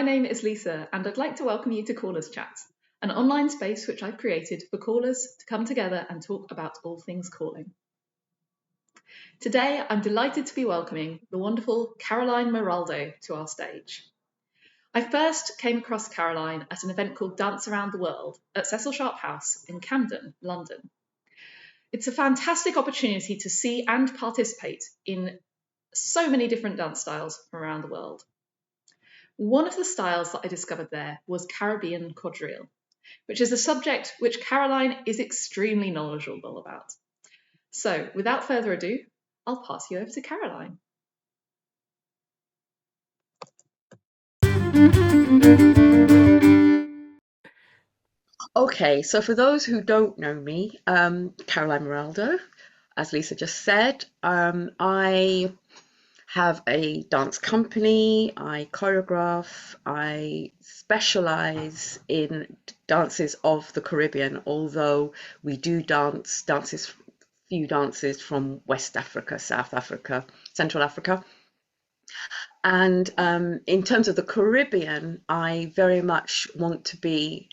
name is Lisa, and I'd like to welcome you to Callers Chat, an online space which I've created for callers to come together and talk about all things calling. Today, I'm delighted to be welcoming the wonderful Caroline Muraldo to our stage. I first came across Caroline at an event called Dance Around the World at Cecil Sharp House in Camden, London. It's a fantastic opportunity to see and participate in so many different dance styles from around the world. One of the styles that I discovered there was Caribbean quadrille, which is a subject which Caroline is extremely knowledgeable about. So, without further ado, I'll pass you over to Caroline. Okay, so for those who don't know me, Caroline Muraldo, as Lisa just said, I have a dance company, I choreograph, I specialize in dances of the Caribbean, although we do few dances from West Africa, South Africa, Central Africa. And in terms of the Caribbean, I very much want to be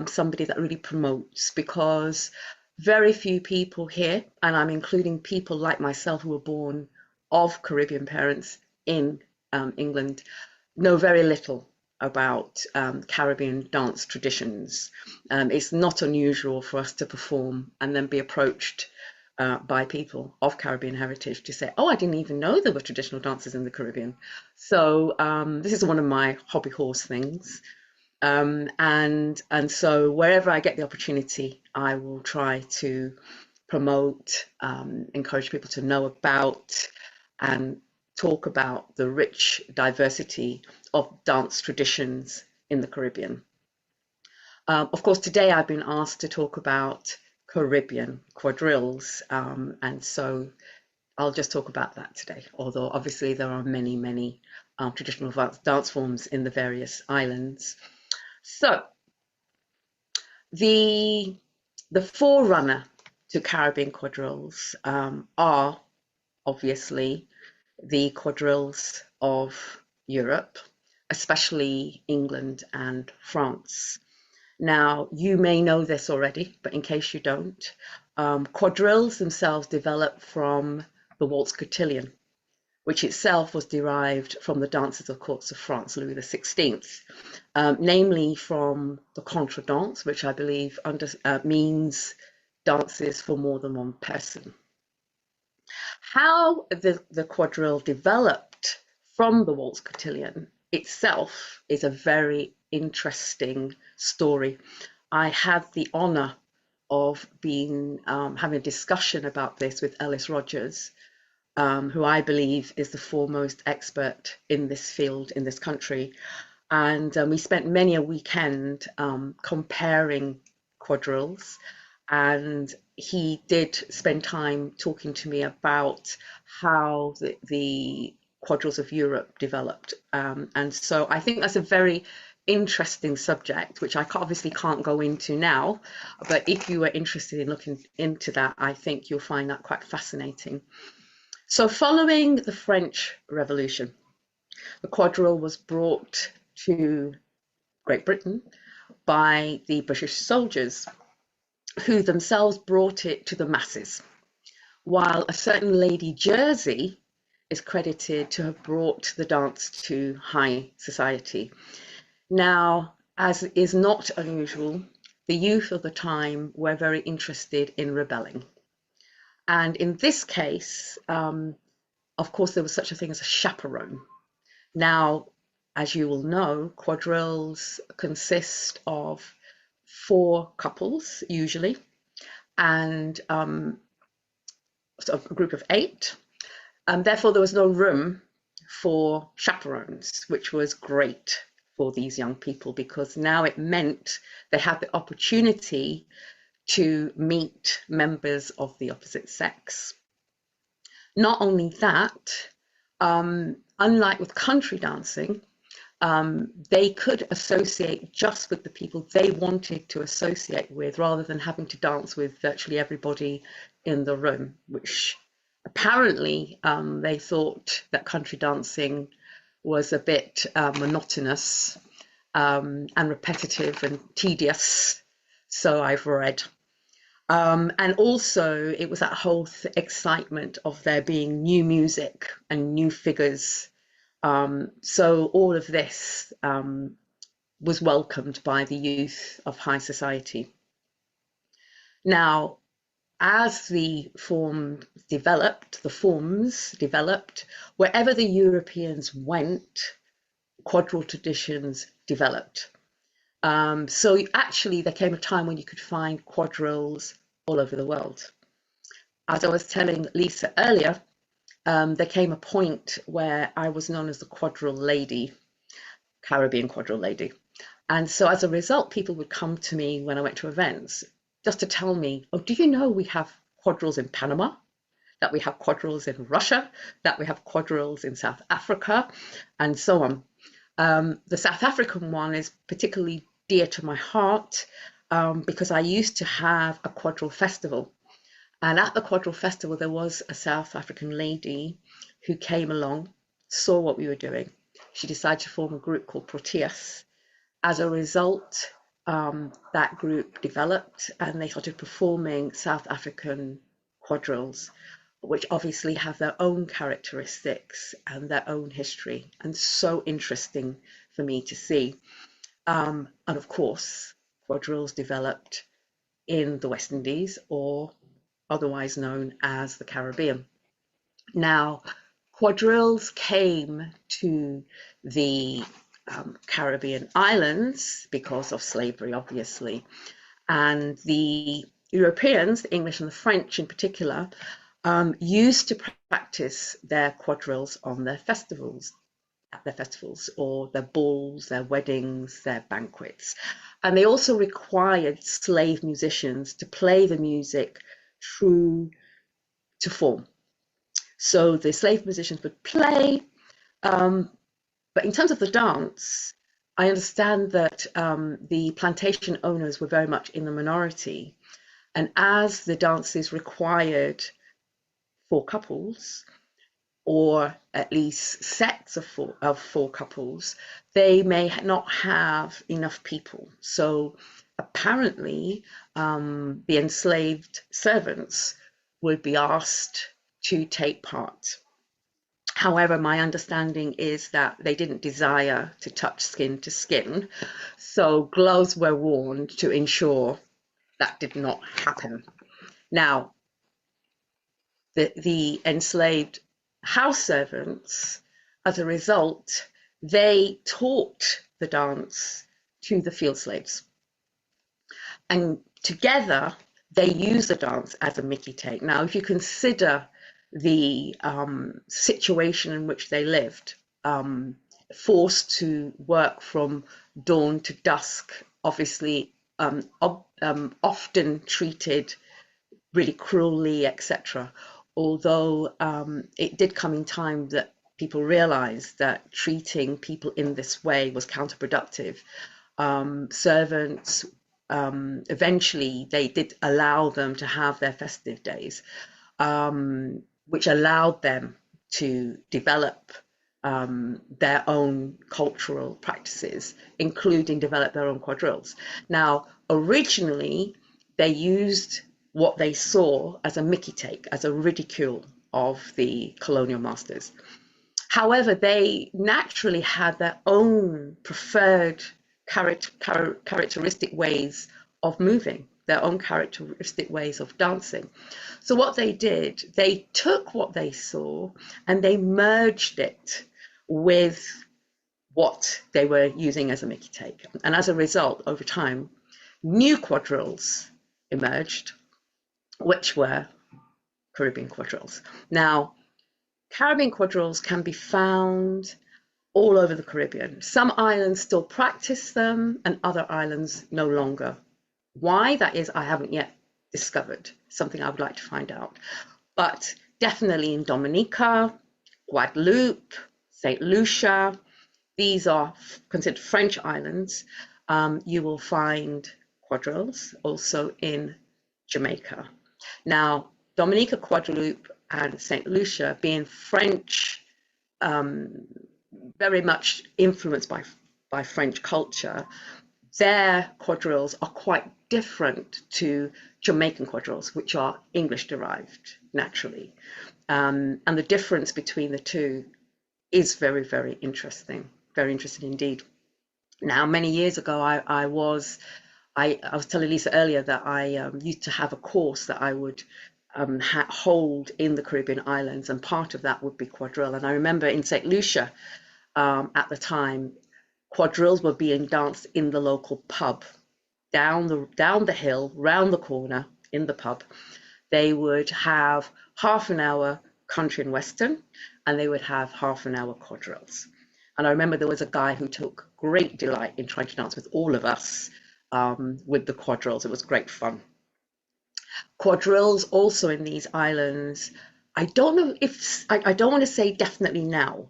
somebody that really promotes, because very few people here, and I'm including people like myself who were born of Caribbean parents in England, know very little about Caribbean dance traditions. It's not unusual for us to perform and then be approached by people of Caribbean heritage to say, oh, I didn't even know there were traditional dances in the Caribbean. So this is one of my hobby horse things. And so wherever I get the opportunity, I will try to promote, encourage people to know about and talk about the rich diversity of dance traditions in the Caribbean. Of course, today I've been asked to talk about Caribbean quadrilles, and so I'll just talk about that today, although obviously there are many, many traditional dance forms in the various islands. So the forerunner to Caribbean quadrilles are obviously the quadrilles of Europe, especially England and France. Now, you may know this already, but in case you don't, quadrilles themselves developed from the waltz cotillion, which itself was derived from the dances of courts of France, Louis XVI, namely from the contredanse, which I believe means dances for more than one person. How the quadrille developed from the waltz cotillion itself is a very interesting story. I had the honor of having a discussion about this with Ellis Rogers, who I believe is the foremost expert in this field in this country. And we spent many a weekend comparing quadrilles, and he did spend time talking to me about how the quadrilles of Europe developed. And so I think that's a very interesting subject, which I obviously can't go into now, but if you were interested in looking into that, I think you'll find that quite fascinating. So following the French Revolution, the quadrille was brought to Great Britain by the British soldiers, who themselves brought it to the masses, while a certain Lady Jersey is credited to have brought the dance to high society. Now, as is not unusual, the youth of the time were very interested in rebelling. And in this case, of course, there was such a thing as a chaperone. Now, as you will know, quadrilles consist of 4 couples, usually, and a group of 8. Therefore, there was no room for chaperones, which was great for these young people, because now it meant they had the opportunity to meet members of the opposite sex. Not only that, unlike with country dancing, they could associate just with the people they wanted to associate with, rather than having to dance with virtually everybody in the room, which apparently they thought that country dancing was a bit monotonous and repetitive and tedious, so I've read. And also, it was that whole excitement of there being new music and new figures. So all of this was welcomed by the youth of high society. Now, as the forms developed, wherever the Europeans went, quadrille traditions developed. So actually, there came a time when you could find quadrilles all over the world. As I was telling Lisa earlier, there came a point where I was known as the quadrille lady, Caribbean quadrille lady. And so as a result, people would come to me when I went to events just to tell me, oh, do you know we have quadrilles in Panama, that we have quadrilles in Russia, that we have quadrilles in South Africa, and so on. The South African one is particularly dear to my heart because I used to have a quadrille festival. And at the quadrille festival, there was a South African lady who came along, saw what we were doing. She decided to form a group called Proteus. As a result, that group developed and they started performing South African quadrilles, which obviously have their own characteristics and their own history, and so interesting for me to see. And of course, quadrilles developed in the West Indies, or otherwise known as the Caribbean. Now, quadrilles came to the Caribbean islands because of slavery, obviously. And the Europeans, the English and the French in particular, used to practice their quadrilles on their festivals, at their festivals, or their balls, their weddings, their banquets. And they also required slave musicians to play the music true to form. So the slave musicians would play, but in terms of the dance, I understand that the plantation owners were very much in the minority. And as the dances required 4 couples, or at least sets of four couples, they may not have enough people. So apparently, the enslaved servants would be asked to take part. However, my understanding is that they didn't desire to touch skin to skin, so gloves were worn to ensure that did not happen. Now, the enslaved house servants, as a result, they taught the dance to the field slaves. And together, they used the dance as a Mickey take. Now, if you consider the situation in which they lived, forced to work from dawn to dusk, obviously often treated really cruelly, etc. Although it did come in time that people realized that treating people in this way was counterproductive. Servants, eventually, they did allow them to have their festive days, which allowed them to develop their own cultural practices, including develop their own quadrilles. Now, originally, they used what they saw as a Mickey take, as a ridicule of the colonial masters. However, they naturally had their own preferred characteristic ways of moving, their own characteristic ways of dancing. So what they did, they took what they saw and they merged it with what they were using as a Mickey take. And as a result, over time, new quadrilles emerged, which were Caribbean quadrilles. Now, Caribbean quadrilles can be found all over the Caribbean. Some islands still practice them and other islands no longer. Why that is, I haven't yet discovered, something I would like to find out. But definitely in Dominica, Guadeloupe, St. Lucia, these are considered French islands. You will find quadrilles also in Jamaica. Now, Dominica, Guadeloupe, and St. Lucia, being French very much influenced by French culture, their quadrilles are quite different to Jamaican quadrilles, which are English derived naturally. And the difference between the two is very, very interesting indeed. Now, many years ago, I was telling Lisa earlier that I used to have a course that I would hold in the Caribbean islands, and part of that would be quadrille. And I remember in St. Lucia at the time, quadrilles were being danced in the local pub, down the hill, round the corner in the pub. They would have half an hour country and western, and they would have half an hour quadrilles. And I remember there was a guy who took great delight in trying to dance with all of us with the quadrilles. It was great fun. Quadrilles also in these islands, I don't know if, I don't want to say definitely now,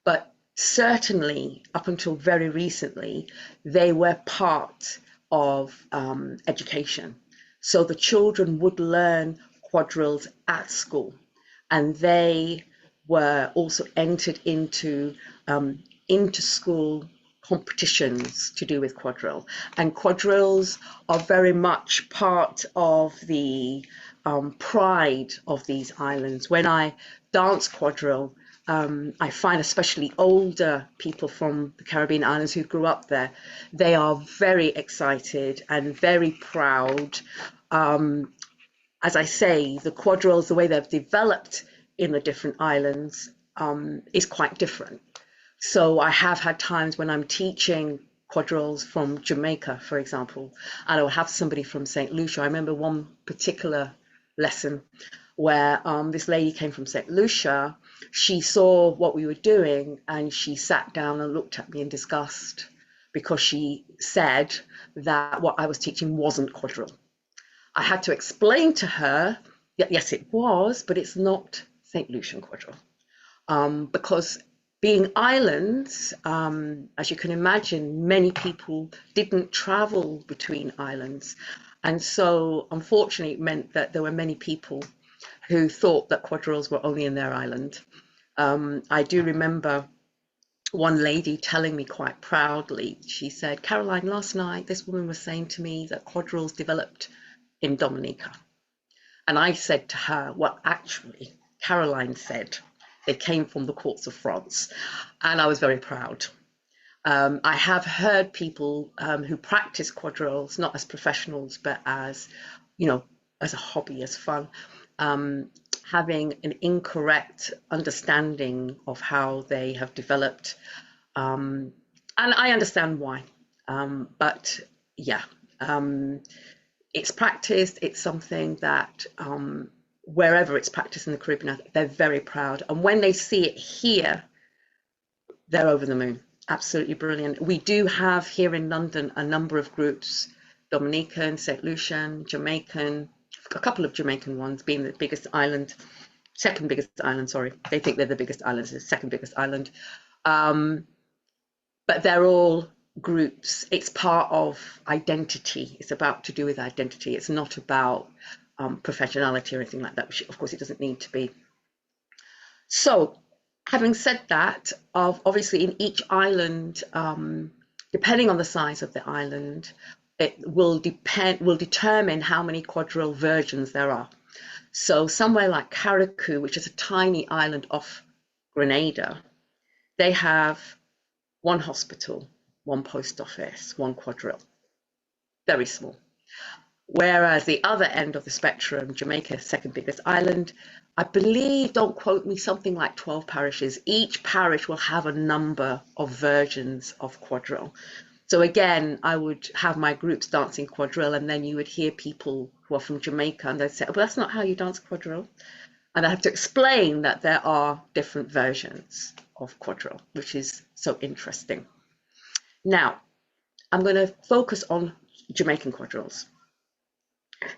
but certainly up until very recently, they were part of education. So the children would learn quadrilles at school, and they were also entered into school competitions to do with quadrille. And quadrilles are very much part of the pride of these islands. When I dance quadrille, I find especially older people from the Caribbean islands who grew up there, they are very excited and very proud. As I say, the quadrilles, the way they've developed in the different islands is quite different. So I have had times when I'm teaching quadrilles from Jamaica, for example, and I'll have somebody from St. Lucia. I remember one particular lesson where this lady came from St. Lucia. She saw what we were doing and she sat down and looked at me in disgust because she said that what I was teaching wasn't quadrille. I had to explain to her that yes, it was, but it's not St. Lucian quadrille. Because being islands, as you can imagine, many people didn't travel between islands. And so, unfortunately, it meant that there were many people who thought that quadrilles were only in their island. I do remember one lady telling me quite proudly, she said, Caroline, last night, this woman was saying to me that quadrilles developed in Dominica. And I said to her, well, actually, Caroline said, they came from the courts of France, and I was very proud. I have heard people who practice quadrilles, not as professionals, but as, as a hobby, as fun, having an incorrect understanding of how they have developed. And I understand why. But yeah, it's practiced. It's something that wherever it's practiced in the Caribbean, they're very proud. And when they see it here, they're over the moon. Absolutely brilliant. We do have here in London a number of groups, Dominican, St. Lucian, Jamaican, a couple of Jamaican ones being the biggest island, second biggest island, sorry. They think they're the biggest island, it's the second biggest island. But they're all groups. It's part of identity. It's about to do with identity. It's not about professionality or anything like that, which of course it doesn't need to be. So having said that, obviously in each island, depending on the size of the island, it will determine how many quadrille versions there are. So somewhere like Carriacou, which is a tiny island off Grenada, they have one hospital, one post office, one quadrille, very small. Whereas the other end of the spectrum, Jamaica, second biggest island, I believe, don't quote me, something like 12 parishes. Each parish will have a number of versions of quadrille. So again, I would have my groups dancing quadrille, and then you would hear people who are from Jamaica and they'd say, well, that's not how you dance quadrille. And I have to explain that there are different versions of quadrille, which is so interesting. Now, I'm going to focus on Jamaican quadrilles.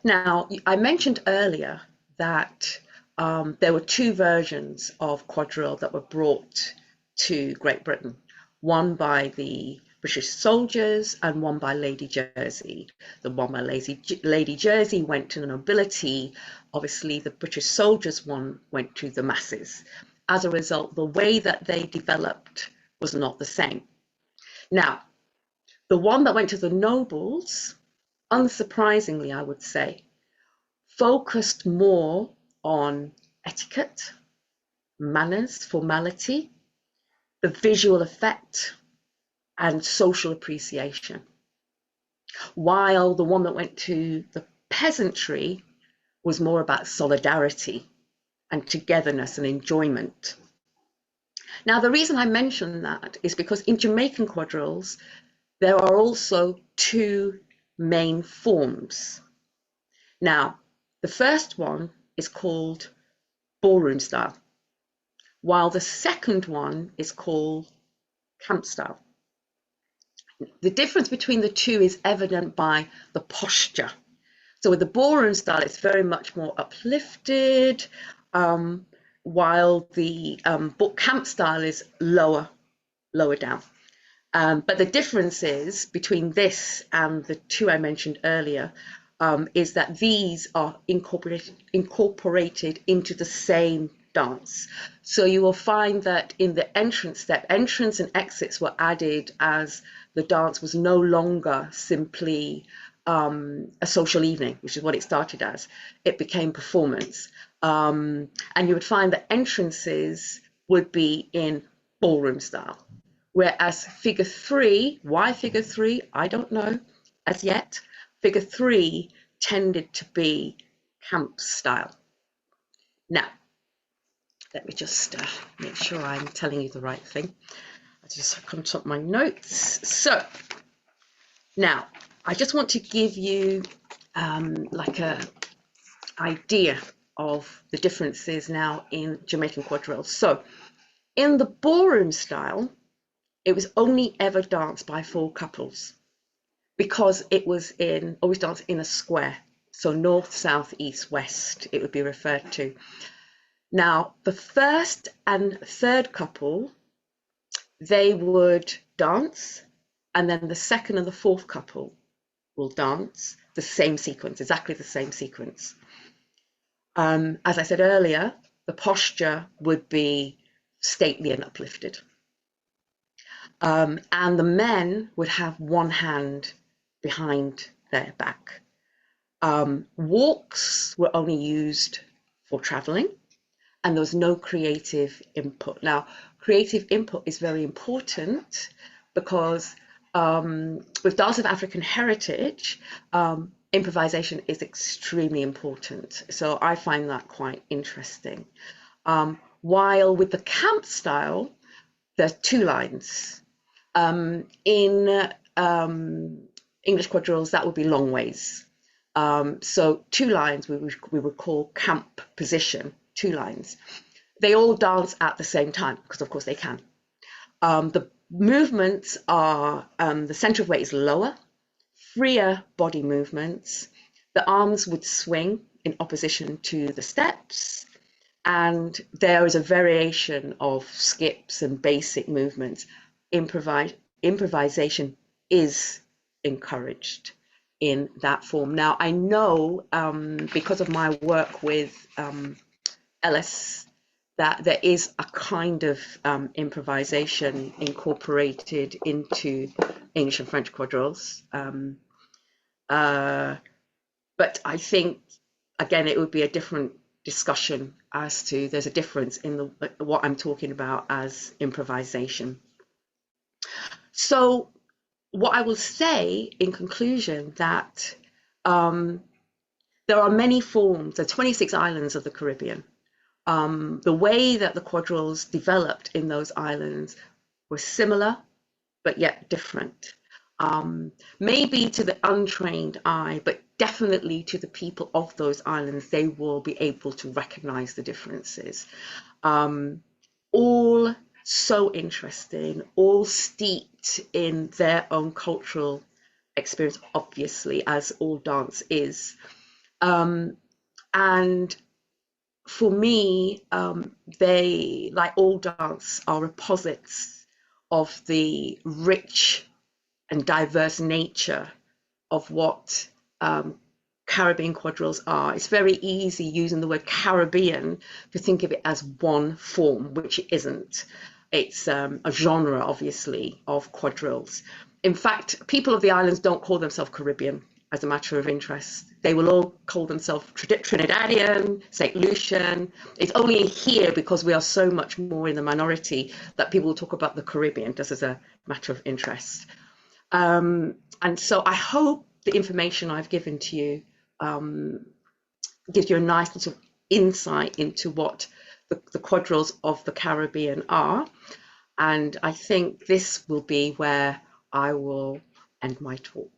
Now, I mentioned earlier that there were two versions of quadrille that were brought to Great Britain, one by the British soldiers and one by Lady Jersey. The one by Lady Jersey went to the nobility. Obviously, the British soldiers one went to the masses. As a result, the way that they developed was not the same. Now, the one that went to the nobles, unsurprisingly, I would say, focused more on etiquette, manners, formality, the visual effect, and social appreciation. While the one that went to the peasantry was more about solidarity and togetherness and enjoyment. Now, the reason I mention that is because in Jamaican quadrilles, there are also two main forms. Now, the first one is called ballroom style, while the second one is called camp style. The difference between the two is evident by the posture. So with the ballroom style, it's very much more uplifted, while the camp style is lower down. But the difference is between this and the two I mentioned earlier, is that these are incorporated into the same dance. So you will find that in the entrance step, entrance and exits were added as the dance was no longer simply a social evening, which is what it started as. It became performance. And you would find that entrances would be in ballroom style. Whereas figure 3, why figure 3? I don't know as yet. Figure 3 tended to be camp style. Now, let me just make sure I'm telling you the right thing. I just consult my notes. So, now, I just want to give you like a idea of the differences now in Jamaican quadrilles. So, in the ballroom style, it was only ever danced by 4 couples because it was always danced in a square. So north, south, east, west, it would be referred to. Now, the first and third couple, they would dance, and then the second and the fourth couple will dance the same sequence, exactly the same sequence. As I said earlier, the posture would be stately and uplifted. And the men would have one hand behind their back. Walks were only used for traveling, and there was no creative input. Now, creative input is very important because with dance of African heritage, improvisation is extremely important. So I find that quite interesting. While with the camp style, there are 2 lines. In English quadrilles, that would be long ways. So 2 lines we would call camp position, 2 lines. They all dance at the same time because of course they can. The movements are, the center of weight is lower, freer body movements. The arms would swing in opposition to the steps, and there is a variation of skips and basic movements. Improvisation is encouraged in that form. Now, I know because of my work with Ellis that there is a kind of improvisation incorporated into English and French quadrilles. But I think, again, it would be a different discussion as to there's a difference in what I'm talking about as improvisation. So what I will say in conclusion that there are many forms, there are 26 islands of the Caribbean. The way that the quadrilles developed in those islands were similar, but yet different. Maybe to the untrained eye, but definitely to the people of those islands, they will be able to recognize the differences. All so interesting, all steeped in their own cultural experience, obviously, as all dance is. And for me, they, like all dance, are repositories of the rich and diverse nature of what Caribbean quadrilles are. It's very easy using the word Caribbean to think of it as one form, which it isn't. It's a genre, obviously, of quadrilles. In fact, people of the islands don't call themselves Caribbean as a matter of interest. They will all call themselves Trinidadian, St. Lucian. It's only here, because we are so much more in the minority, that people talk about the Caribbean just as a matter of interest. And so I hope the information I've given to you gives you a nice sort of insight into what the quadrilles of the Caribbean are. And I think this will be where I will end my talk.